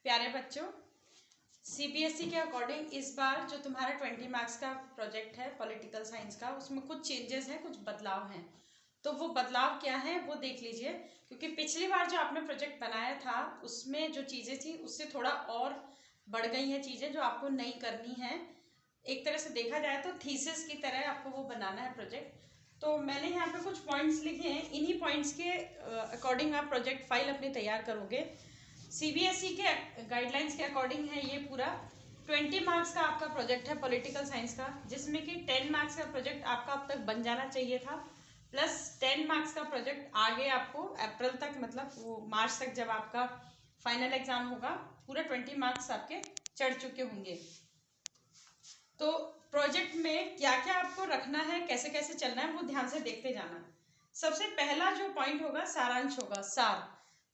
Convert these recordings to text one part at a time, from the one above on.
प्यारे बच्चों, सीबीएसई के अकॉर्डिंग इस बार जो तुम्हारा 20 मार्क्स का प्रोजेक्ट है पॉलिटिकल साइंस का, उसमें कुछ चेंजेस हैं, कुछ बदलाव हैं। तो वो बदलाव क्या है वो देख लीजिए, क्योंकि पिछली बार जो आपने प्रोजेक्ट बनाया था उसमें जो चीज़ें थी उससे थोड़ा और बढ़ गई हैं चीज़ें जो आपको नहीं करनी है। एक तरह से देखा जाए तो थीसिस की तरह आपको वो बनाना है प्रोजेक्ट। तो मैंने यहाँ पे कुछ पॉइंट्स लिखे हैं, इन्हीं पॉइंट्स के अकॉर्डिंग आप प्रोजेक्ट फाइल अपनी तैयार करोगे। सीबीएसई के गाइडलाइंस के अकॉर्डिंग है ये पूरा 20 मार्क्स का आपका प्रोजेक्ट है पॉलिटिकल साइंस का, जिसमें कि 10 मार्क्स का प्रोजेक्ट आपका अब तक बन जाना चाहिए था, प्लस 10 मार्क्स का प्रोजेक्ट आगे आपको अप्रैल तक, मतलब वो मार्च तक जब आपका फाइनल एग्जाम होगा, पूरा 20 मार्क्स आपके चढ़ चुके होंगे। तो प्रोजेक्ट में क्या क्या आपको रखना है, कैसे कैसे चलना है, वो ध्यान से देखते जाना। सबसे पहला जो पॉइंट होगा सारांश होगा, सार।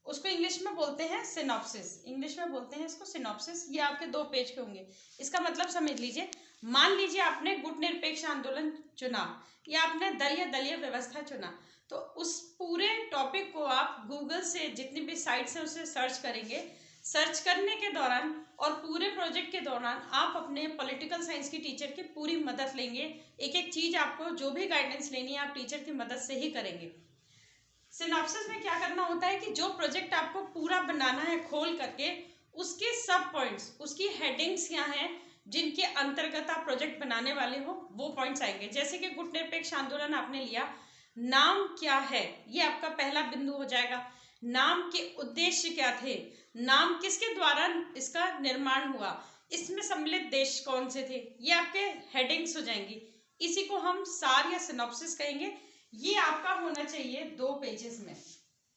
उसको इंग्लिश में बोलते हैं सिनॉप्सिस, इंग्लिश में बोलते हैं इसको सिनॉप्सिस। ये आपके 2 पेज के होंगे। इसका मतलब समझ लीजिए, मान लीजिए आपने गुट निरपेक्ष आंदोलन चुना या आपने दल या दलीय व्यवस्था चुना, तो उस पूरे टॉपिक को आप गूगल से जितनी भी साइट से उसे सर्च करेंगे। सर्च करने के दौरान और पूरे प्रोजेक्ट के दौरान आप अपने पॉलिटिकल साइंस की टीचर की पूरी मदद लेंगे। एक एक चीज आपको जो भी गाइडेंस लेनी है आप टीचर की मदद से ही करेंगे। सिनॉप्सिस में क्या करना होता है कि जो प्रोजेक्ट आपको पूरा बनाना है खोल करके, उसके सब पॉइंट्स, उसकी हेडिंग्स क्या हैं जिनके अंतर्गत आप प्रोजेक्ट बनाने वाले हो, वो पॉइंट्स आएंगे। जैसे कि गुट निरपेक्ष आंदोलन आपने लिया, नाम क्या है, ये आपका पहला बिंदु हो जाएगा। नाम के उद्देश्य क्या थे, नाम किसके द्वारा इसका निर्माण हुआ, इसमें सम्मिलित देश कौन से थे, ये आपके हेडिंग्स हो जाएंगी। इसी को हम सार या सिनॉप्सिस कहेंगे। ये आपका होना चाहिए 2 पेजेस में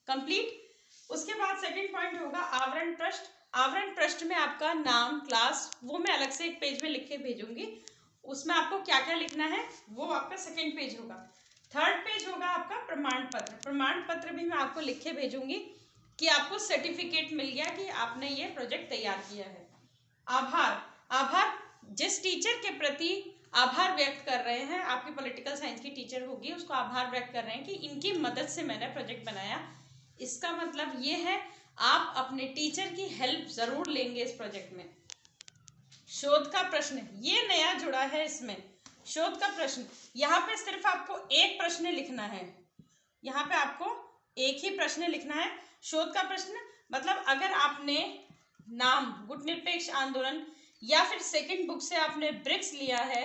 कंप्लीट। उसके बाद सेकंड पॉइंट होगा आवरण पृष्ठ। आवरण पृष्ठ में आपका नाम, क्लास, वो मैं अलग से एक पेज में लिख के भेजूंगी। उसमें आपको क्या क्या लिखना है वो आपका सेकंड पेज होगा। थर्ड पेज होगा आपका प्रमाण पत्र। प्रमाण पत्र भी मैं आपको लिख के भेजूंगी कि आपको सर्टिफिकेट मिल गया कि आपने ये प्रोजेक्ट तैयार किया है। आभार। आभार जिस टीचर के प्रति आभार व्यक्त कर रहे हैं, आपकी पॉलिटिकल साइंस की टीचर होगी, उसको आभार व्यक्त कर रहे हैं कि इनकी मदद से मैंने प्रोजेक्ट बनाया। इसका मतलब ये है आप अपने टीचर की हेल्प जरूर लेंगे इस प्रोजेक्ट में। शोध का प्रश्न, ये नया जुड़ा है इसमें, शोध का प्रश्न। यहाँ पे सिर्फ आपको एक प्रश्न लिखना है, यहाँ पे आपको एक ही प्रश्न लिखना है। शोध का प्रश्न मतलब अगर आपने नाम, गुट निरपेक्ष आंदोलन, या फिर सेकंड बुक से आपने ब्रिक्स लिया है,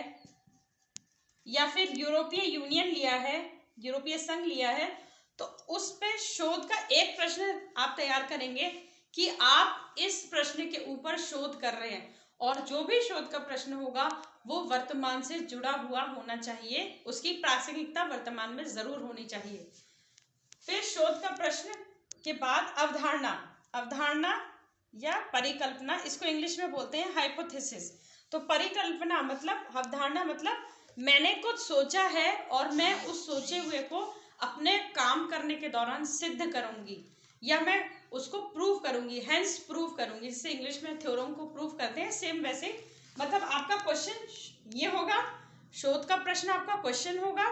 या फिर यूरोपीय यूनियन लिया है, यूरोपीय संघ लिया है, तो उस पे शोध का एक प्रश्न आप तैयार करेंगे कि आप इस प्रश्न के ऊपर शोध कर रहे हैं, और जो भी शोध का प्रश्न होगा वो वर्तमान से जुड़ा हुआ होना चाहिए, उसकी प्रासंगिकता वर्तमान में जरूर होनी चाहिए। फिर शोध का प्रश्न के बाद अवधारणा। अवधारणा या परिकल्पना, इसको इंग्लिश में बोलते हैं हाइपोथेसिस। तो परिकल्पना मतलब, अवधारणा मतलब मैंने कुछ सोचा है और मैं उस सोचे हुए को अपने काम करने के दौरान सिद्ध करूंगी, या मैं उसको प्रूव करूंगी, हेंस प्रूव करूंगी, जिससे इंग्लिश में थ्योरम को प्रूव करते हैं, सेम वैसे। मतलब आपका क्वेश्चन ये होगा, शोध का प्रश्न आपका क्वेश्चन होगा,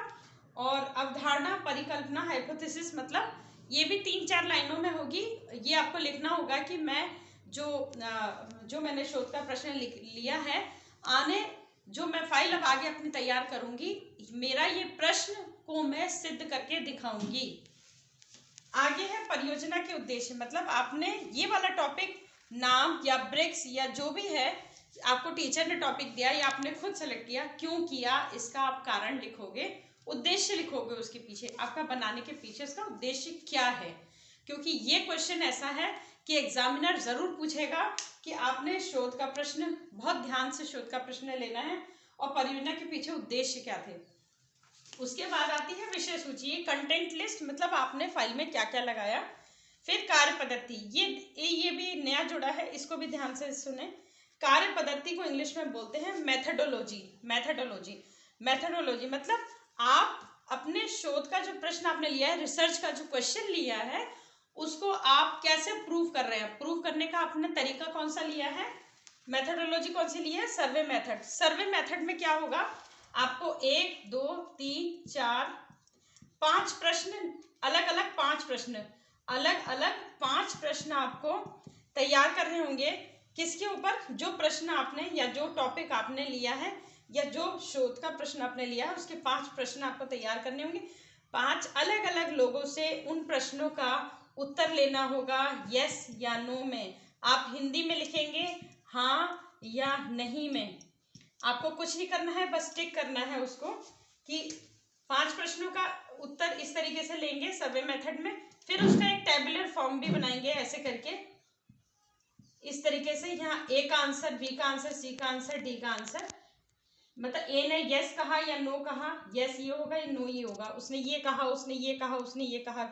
और अवधारणा, परिकल्पना, हाइपोथेसिस मतलब ये भी 3-4 लाइनों में होगी। ये आपको लिखना होगा कि मैं जो मैंने शोध का प्रश्न लिया है, आने जो मैं फाइल अब आगे अपनी तैयार करूंगी, मेरा ये प्रश्न को मैं सिद्ध करके दिखाऊंगी। आगे है परियोजना के उद्देश्य। मतलब आपने ये वाला टॉपिक, नाम या ब्रिक्स या जो भी है, आपको टीचर ने टॉपिक दिया या आपने खुद सेलेक्ट किया, क्यों किया इसका आप कारण लिखोगे, उद्देश्य लिखोगे, उसके पीछे आपका बनाने के पीछे उसका उद्देश्य क्या है। क्योंकि ये क्वेश्चन ऐसा है कि एग्जामिनर जरूर पूछेगा कि आपने शोध का प्रश्न, बहुत ध्यान से शोध का प्रश्न लेना है, और परियोजना के पीछे उद्देश्य क्या थे। उसके बाद आती है विषय सूची, कंटेंट लिस्ट, मतलब आपने फाइल में क्या क्या लगाया। फिर कार्य पद्धति, ये भी नया जुड़ा है, इसको भी ध्यान से सुने। कार्य पद्धति को इंग्लिश में बोलते हैं मेथडोलॉजी। मेथडोलॉजी, मेथडोलॉजी मतलब आप अपने शोध का जो प्रश्न आपने लिया है, रिसर्च का जो क्वेश्चन लिया है, उसको आप कैसे प्रूव कर रहे हैं, प्रूव करने का आपने तरीका कौन सा लिया है, मेथडोलॉजी कौन सी ली है, सर्वे मेथड। सर्वे मेथड में क्या होगा, आपको 1, 2, 3, 4, 5 प्रश्न, अलग अलग 5 प्रश्न, अलग अलग 5 प्रश्न आपको तैयार कर रहे होंगे किसके ऊपर, जो प्रश्न आपने या जो टॉपिक आपने लिया है या जो शोध का प्रश्न आपने लिया है उसके 5 प्रश्न आपको तैयार करने होंगे। 5 अलग अलग लोगों से उन प्रश्नों का उत्तर लेना होगा यस या नो में। आप हिंदी में लिखेंगे हाँ या नहीं में। आपको कुछ नहीं करना है, बस टिक करना है उसको कि 5 प्रश्नों का उत्तर इस तरीके से लेंगे सर्वे मेथड में। फिर उसका एक टेबुलर फॉर्म भी बनाएंगे ऐसे करके, इस तरीके से। यहाँ ए का आंसर, बी का आंसर, सी का आंसर, डी का आंसर। मतलब ए ने यस कहा या नो कहा, यस ये होगा या नो ये होगा, उसने ये कहा, उसने ये कहा, उसने ये कहा।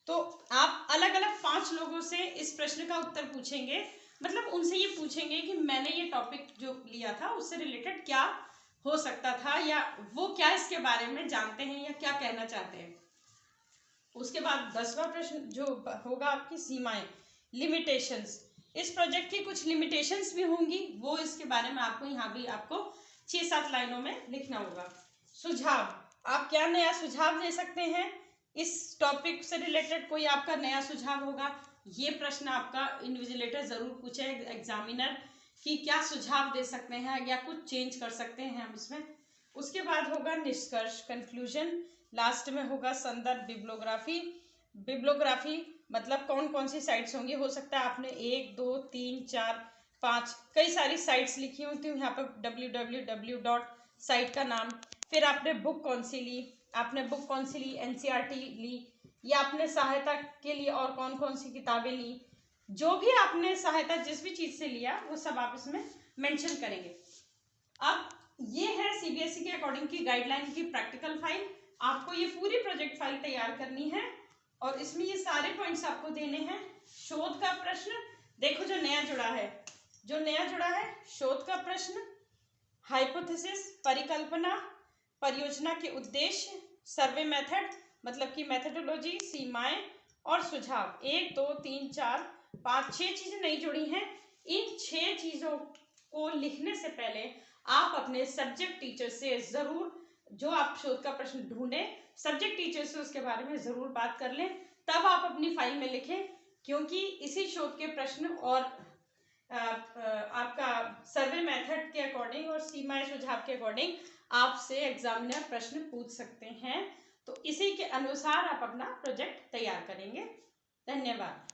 तो आप अलग अलग 5 लोगों से इस प्रश्न का उत्तर पूछेंगे। मतलब उनसे ये पूछेंगे कि मैंने ये टॉपिक जो लिया था उससे रिलेटेड क्या हो सकता था, या वो क्या इसके बारे में जानते हैं या क्या कहना चाहते हैं। उसके बाद 10वां प्रश्न जो होगा आपकी सीमाएं, लिमिटेशंस। इस प्रोजेक्ट की कुछ लिमिटेशंस भी होंगी, वो इसके बारे में आपको यहाँ भी आपको 6-7 लाइनों में लिखना होगा। सुझाव, आप क्या नया सुझाव दे सकते हैं इस टॉपिक से रिलेटेड, कोई आपका नया सुझाव होगा। ये प्रश्न आपका इन्विजिलेटर जरूर पूछे एग्जामिनर कि क्या सुझाव दे सकते हैं या कुछ चेंज कर सकते हैं हम इसमें। उसके बाद होगा निष्कर्ष, कंक्लूजन। लास्ट में होगा संदर्भ, बिब्लोग्राफी। बिब्लोग्राफी मतलब कौन कौन सी साइट्स होंगी। हो सकता है आपने 1 2 3 4 5 कई सारी साइट्स लिखी होती हूँ यहाँ पर www. साइट का नाम। फिर आपने बुक कौन सी ली, आपने बुक कौन सी ली, एनसीईआरटी ली, या आपने सहायता के लिए और कौन कौन सी किताबें ली। जो भी आपने सहायता जिस भी चीज से लिया वो सब आप इसमें मेंशन करेंगे। अब ये है सीबीएसई के अकॉर्डिंग की गाइडलाइन की प्रैक्टिकल फाइल। आपको ये पूरी प्रोजेक्ट फाइल तैयार करनी है और इसमें ये सारे पॉइंट्स आपको देने हैं। शोध का प्रश्न देखो जो नया जुड़ा है, जो नया जुड़ा है शोध का प्रश्न, हाइपोथेसिस परिकल्पना, परियोजना के उद्देश्य, सर्वे मेथड मतलब कि मेथडोलॉजी, सीमाएं और सुझाव। 1 2 3 4 5 6 चीजें नई जुड़ी हैं। इन 6 चीजों को लिखने से पहले आप अपने सब्जेक्ट टीचर से जरूर, जो आप शोध का प्रश्न ढूंढे सब्जेक्ट टीचर से उसके बारे में जरूर बात कर लें, तब आप अपनी फाइल में लिखें। क्योंकि इसी शोध के प्रश्न और आपका सर्वे मेथड के अकॉर्डिंग और सीमाएं सुझाव के अकॉर्डिंग आपसे एग्जामिनर प्रश्न पूछ सकते हैं। तो इसी के अनुसार आप अपना प्रोजेक्ट तैयार करेंगे। धन्यवाद।